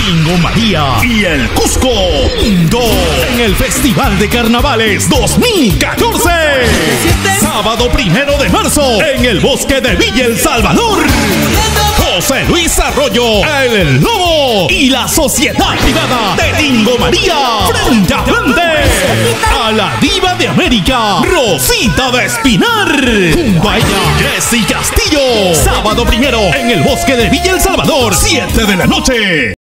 Tingo María y el Cusco. En el Festival de Carnavales 2014. Sábado 1 de marzo en el bosque de Villa El Salvador. José Luis Arroyo, el Lobo y la Sociedad Privada de Tingo María. Frente a frente a la diva de América, Rosita de Espinar. Junto a ella, Jessy Castillo. Sábado 1 en el bosque de Villa El Salvador, 7 de la noche.